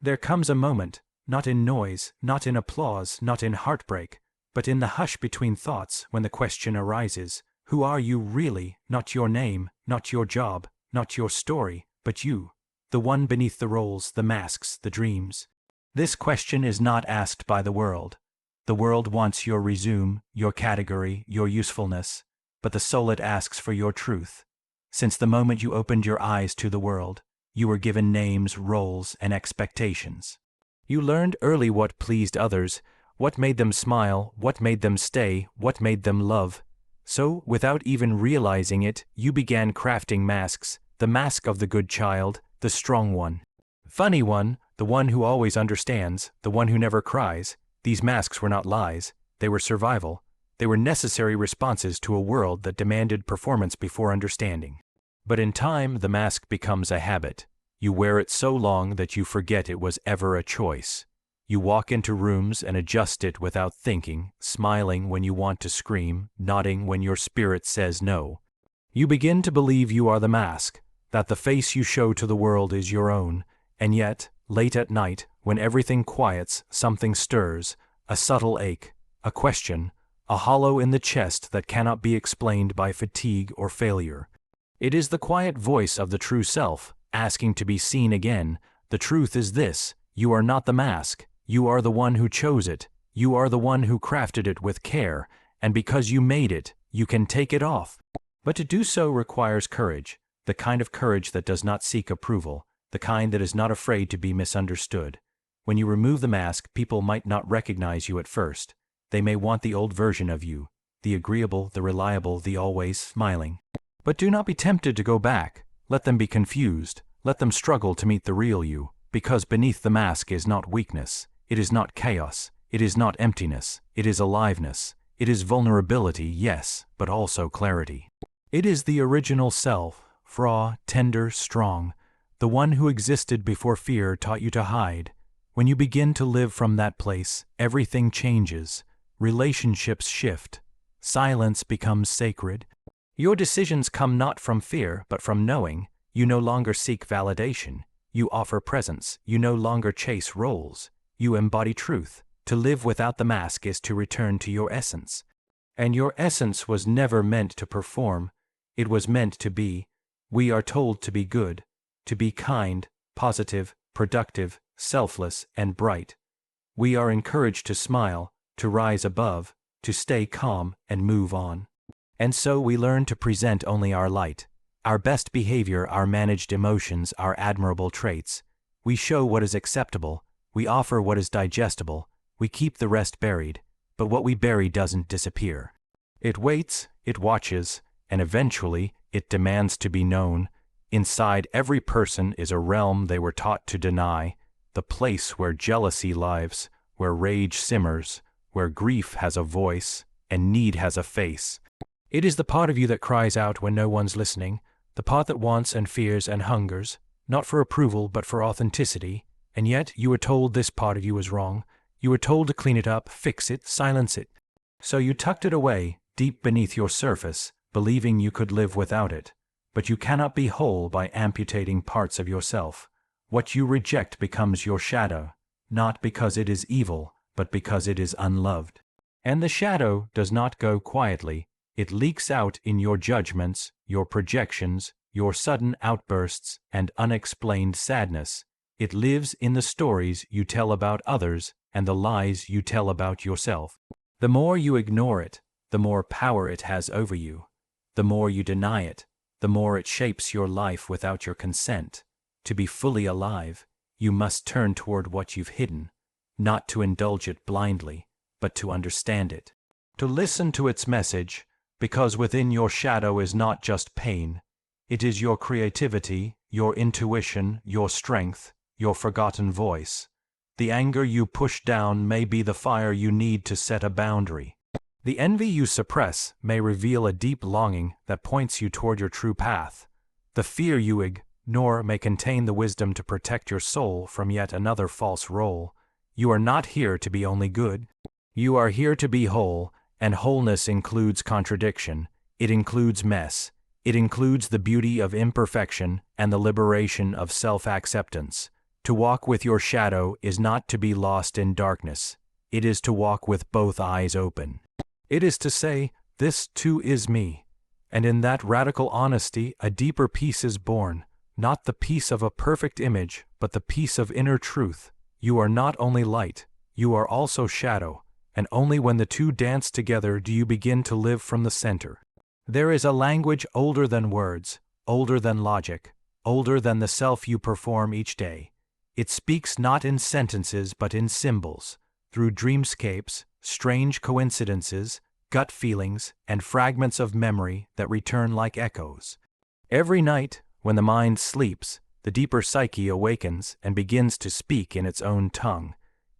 There comes a moment, not in noise, not in applause, not in heartbreak, but in the hush between thoughts when the question arises, who are you really? Not your name, not your job, not your story, but you, the one beneath the roles, the masks, the dreams. This question is not asked by the world. The world wants your resume, your category, your usefulness, but the soul it asks for your truth. Since the moment you opened your eyes to the world, you were given names, roles, and expectations. You learned early what pleased others, what made them smile, what made them stay, what made them love. So, without even realizing it, you began crafting masks, the mask of the good child, the strong one. Funny one, the one who always understands, the one who never cries. These masks were not lies, they were survival. They were necessary responses to a world that demanded performance before understanding. But in time, the mask becomes a habit. You wear it so long that you forget it was ever a choice. You walk into rooms and adjust it without thinking, smiling when you want to scream, nodding when your spirit says no. You begin to believe you are the mask, that the face you show to the world is your own, and yet, late at night, when everything quiets, something stirs, a subtle ache, a question, a hollow in the chest that cannot be explained by fatigue or failure. It is the quiet voice of the true self, asking to be seen again. The truth is this: you are not the mask, you are the one who chose it, you are the one who crafted it with care, and because you made it, you can take it off. But to do so requires courage, the kind of courage that does not seek approval, the kind that is not afraid to be misunderstood. When you remove the mask, people might not recognize you at first. They may want the old version of you, the agreeable, the reliable, the always smiling. But do not be tempted to go back. Let them be confused. Let them struggle to meet the real you, because beneath the mask is not weakness. It is not chaos. It is not emptiness. It is aliveness. It is vulnerability, yes, but also clarity. It is the original self, raw, tender, strong, the one who existed before fear taught you to hide. When you begin to live from that place, everything changes. Relationships shift. Silence becomes sacred. Your decisions come not from fear, but from knowing. You no longer seek validation. You offer presence. You no longer chase roles. You embody truth. To live without the mask is to return to your essence. And your essence was never meant to perform. It was meant to be. We are told to be good, to be kind, positive, productive, selfless, and bright. We are encouraged to smile, to rise above, to stay calm and move on. And so we learn to present only our light, our best behavior, our managed emotions, our admirable traits. We show what is acceptable, we offer what is digestible, we keep the rest buried, but what we bury doesn't disappear. It waits, it watches, and eventually it demands to be known. Inside every person is a realm they were taught to deny, the place where jealousy lives, where rage simmers, where grief has a voice, and need has a face. It is the part of you that cries out when no one's listening, the part that wants and fears and hungers, not for approval but for authenticity, and yet you were told this part of you was wrong. You were told to clean it up, fix it, silence it. So you tucked it away, deep beneath your surface, believing you could live without it. But you cannot be whole by amputating parts of yourself. What you reject becomes your shadow, not because it is evil, but because it is unloved. And the shadow does not go quietly. It leaks out in your judgments, your projections, your sudden outbursts, and unexplained sadness. It lives in the stories you tell about others and the lies you tell about yourself. The more you ignore it, the more power it has over you. The more you deny it, the more it shapes your life without your consent. To be fully alive, you must turn toward what you've hidden, not to indulge it blindly, but to understand it. To listen to its message, because within your shadow is not just pain. It is your creativity, your intuition, your strength, your forgotten voice. The anger you push down may be the fire you need to set a boundary. The envy you suppress may reveal a deep longing that points you toward your true path. The fear you ignore may contain the wisdom to protect your soul from yet another false role. You are not here to be only good. You are here to be whole, and wholeness includes contradiction. It includes mess. It includes the beauty of imperfection and the liberation of self-acceptance. To walk with your shadow is not to be lost in darkness. It is to walk with both eyes open. It is to say, this too is me. And in that radical honesty, a deeper peace is born, not the peace of a perfect image, but the peace of inner truth. You are not only light, you are also shadow, and only when the two dance together do you begin to live from the center. There is a language older than words, older than logic, older than the self you perform each day. It speaks not in sentences but in symbols, through dreamscapes, strange coincidences, gut feelings, and fragments of memory that return like echoes. Every night, when the mind sleeps, the deeper psyche awakens and begins to speak in its own tongue.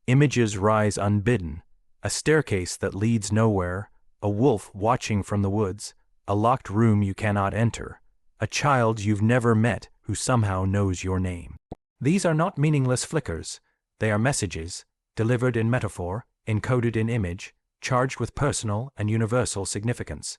Images rise unbidden, a staircase that leads nowhere, a wolf watching from the woods, a locked room you cannot enter, a child you've never met who somehow knows your name. These are not meaningless flickers. They are messages, delivered in metaphor, encoded in image, charged with personal and universal significance.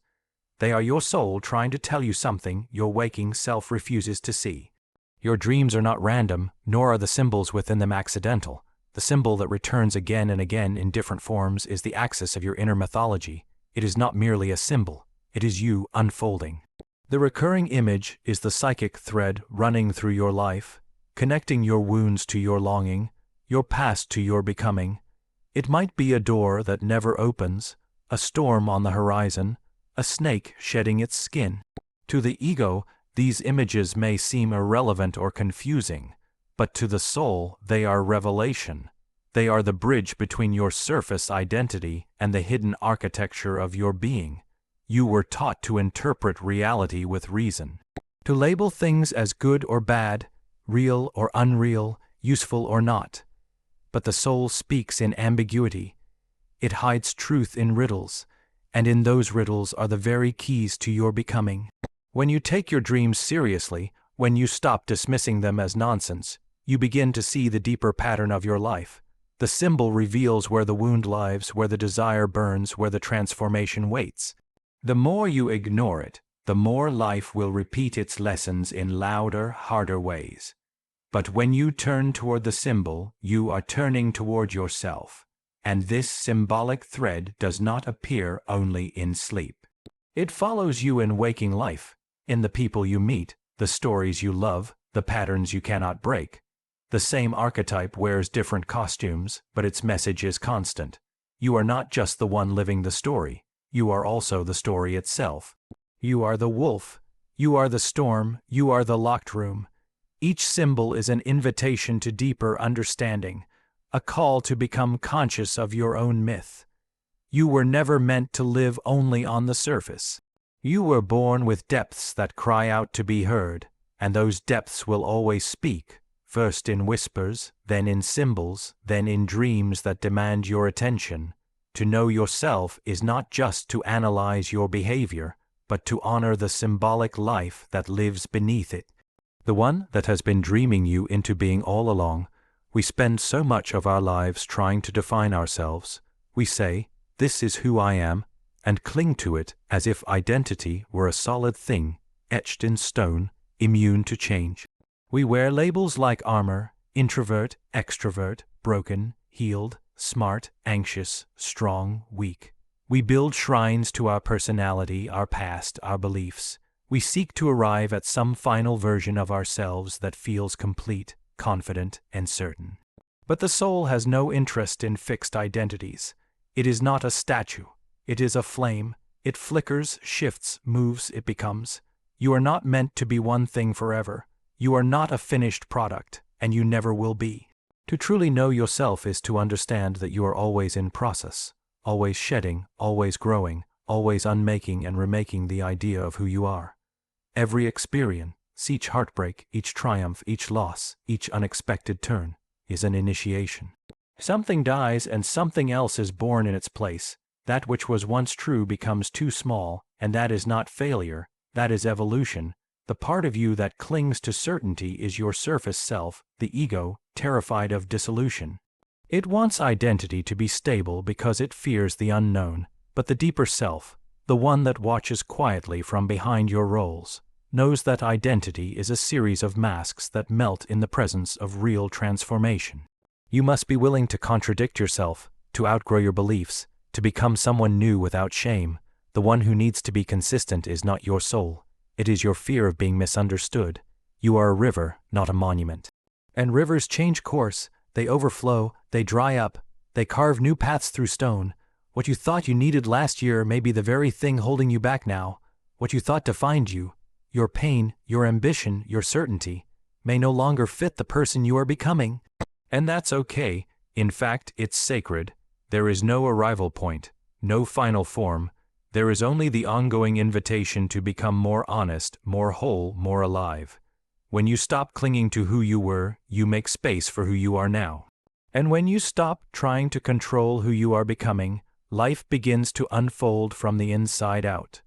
They are your soul trying to tell you something your waking self refuses to see. Your dreams are not random, nor are the symbols within them accidental. The symbol that returns again and again in different forms is the axis of your inner mythology. It is not merely a symbol. It is you unfolding. The recurring image is the psychic thread running through your life, connecting your wounds to your longing, your past to your becoming. It might be a door that never opens, a storm on the horizon, a snake shedding its skin. To the ego, these images may seem irrelevant or confusing, but to the soul they are revelation. They are the bridge between your surface identity and the hidden architecture of your being. You were taught to interpret reality with reason, to label things as good or bad, real or unreal, useful or not. But the soul speaks in ambiguity. It hides truth in riddles, and in those riddles are the very keys to your becoming. When you take your dreams seriously, when you stop dismissing them as nonsense, you begin to see the deeper pattern of your life. The symbol reveals where the wound lives, where the desire burns, where the transformation waits. The more you ignore it, the more life will repeat its lessons in louder, harder ways. But when you turn toward the symbol, you are turning toward yourself. And this symbolic thread does not appear only in sleep. It follows you in waking life, in the people you meet, the stories you love, the patterns you cannot break. The same archetype wears different costumes, but its message is constant. You are not just the one living the story. You are also the story itself. You are the wolf. You are the storm. You are the locked room. Each symbol is an invitation to deeper understanding, a call to become conscious of your own myth. You were never meant to live only on the surface. You were born with depths that cry out to be heard, and those depths will always speak, first in whispers, then in symbols, then in dreams that demand your attention. To know yourself is not just to analyze your behavior, but to honor the symbolic life that lives beneath it. The one that has been dreaming you into being all along. We spend so much of our lives trying to define ourselves. We say, "This is who I am," and cling to it as if identity were a solid thing, etched in stone, immune to change. We wear labels like armor, introvert, extrovert, broken, healed, smart, anxious, strong, weak. We build shrines to our personality, our past, our beliefs. We seek to arrive at some final version of ourselves that feels complete, confident, and certain. But the soul has no interest in fixed identities. It is not a statue. It is a flame. It flickers, shifts, moves, it becomes. You are not meant to be one thing forever. You are not a finished product, and you never will be. To truly know yourself is to understand that you are always in process, always shedding, always growing, always unmaking and remaking the idea of who you are. Every experience, each heartbreak, each triumph, each loss, each unexpected turn, is an initiation. Something dies and something else is born in its place. That which was once true becomes too small, and that is not failure, that is evolution. The part of you that clings to certainty is your surface self, the ego, terrified of dissolution. It wants identity to be stable because it fears the unknown, but the deeper self, the one that watches quietly from behind your roles, knows that identity is a series of masks that melt in the presence of real transformation. You must be willing to contradict yourself, to outgrow your beliefs, to become someone new without shame. The one who needs to be consistent is not your soul. It is your fear of being misunderstood. You are a river, not a monument. And rivers change course, they overflow, they dry up, they carve new paths through stone. What you thought you needed last year may be the very thing holding you back now. What you thought defined you, your pain, your ambition, your certainty, may no longer fit the person you are becoming. And that's okay. In fact, it's sacred. There is no arrival point, no final form. There is only the ongoing invitation to become more honest, more whole, more alive. When you stop clinging to who you were, you make space for who you are now. And when you stop trying to control who you are becoming, life begins to unfold from the inside out.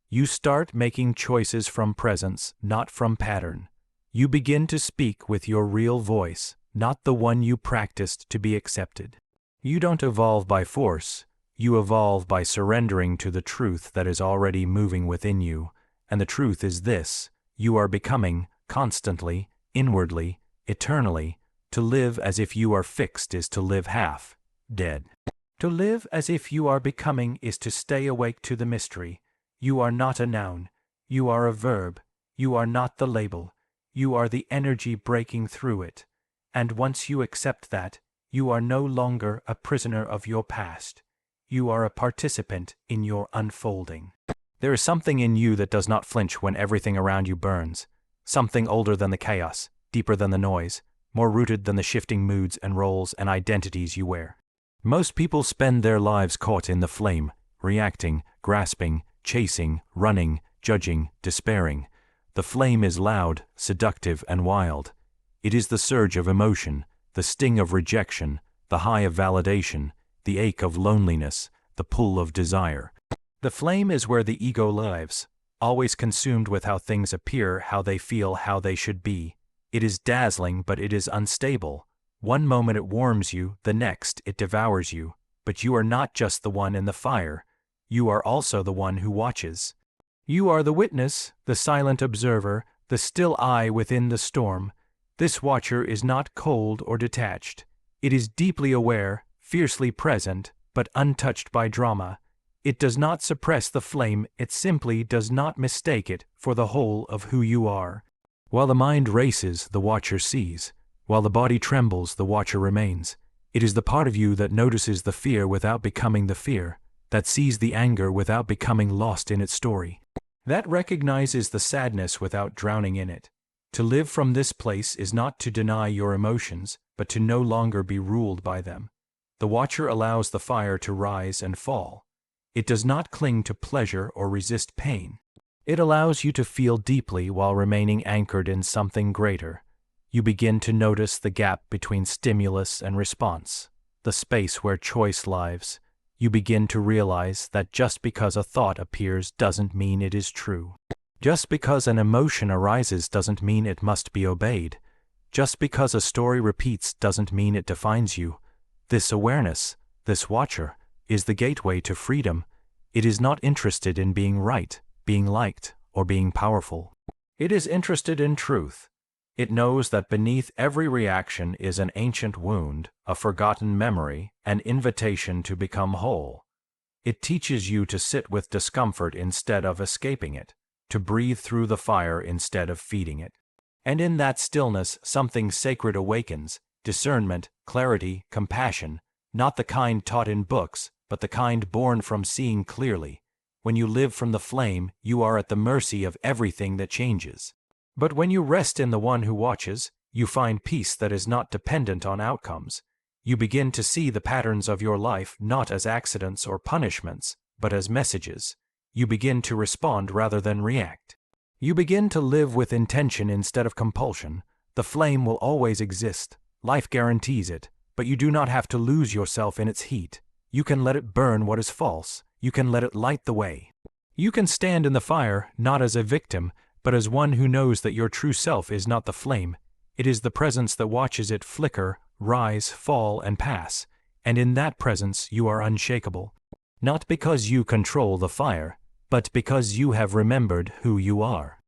You start making choices from presence, not from pattern. You begin to speak with your real voice, not the one you practiced to be accepted. You don't evolve by force. You evolve by surrendering to the truth that is already moving within you. And the truth is this: you are becoming, constantly, inwardly, eternally. To live as if you are fixed is to live half dead. To live as if you are becoming is to stay awake to the mystery. You are not a noun. You are a verb. You are not the label. You are the energy breaking through it. And once you accept that, you are no longer a prisoner of your past. You are a participant in your unfolding. There is something in you that does not flinch when everything around you burns. Something older than the chaos, deeper than the noise, more rooted than the shifting moods and roles and identities you wear. Most people spend their lives caught in the flame, reacting, grasping, chasing, running, judging, despairing. The flame is loud, seductive, and wild. It is the surge of emotion, the sting of rejection, the high of validation, the ache of loneliness, the pull of desire. The flame is where the ego lives, always consumed with how things appear, how they feel, how they should be. It is dazzling, but it is unstable. One moment it warms you, the next it devours you. But you are not just the one in the fire. You are also the one who watches. You are the witness, the silent observer, the still eye within the storm. This watcher is not cold or detached. It is deeply aware, fiercely present, but untouched by drama. It does not suppress the flame, it simply does not mistake it for the whole of who you are. While the mind races, the watcher sees. While the body trembles, the watcher remains. It is the part of you that notices the fear without becoming the fear, that sees the anger without becoming lost in its story, that recognizes the sadness without drowning in it. To live from this place is not to deny your emotions, but to no longer be ruled by them. The watcher allows the fire to rise and fall. It does not cling to pleasure or resist pain. It allows you to feel deeply while remaining anchored in something greater. You begin to notice the gap between stimulus and response, the space where choice lives. You begin to realize that just because a thought appears doesn't mean it is true. Just because an emotion arises doesn't mean it must be obeyed. Just because a story repeats doesn't mean it defines you. This awareness, this watcher, is the gateway to freedom. It is not interested in being right, being liked, or being powerful. It is interested in truth. It knows that beneath every reaction is an ancient wound, a forgotten memory, an invitation to become whole. It teaches you to sit with discomfort instead of escaping it, to breathe through the fire instead of feeding it. And in that stillness, something sacred awakens: discernment, clarity, compassion, not the kind taught in books, but the kind born from seeing clearly. When you live from the flame, you are at the mercy of everything that changes. But when you rest in the one who watches, you find peace that is not dependent on outcomes. You begin to see the patterns of your life not as accidents or punishments, but as messages. You begin to respond rather than react. You begin to live with intention instead of compulsion. The flame will always exist. Life guarantees it, but you do not have to lose yourself in its heat. You can let it burn what is false. You can let it light the way. You can stand in the fire, not as a victim, but as one who knows that your true self is not the flame. It is the presence that watches it flicker, rise, fall, and pass. And in that presence you are unshakable. Not because you control the fire, but because you have remembered who you are.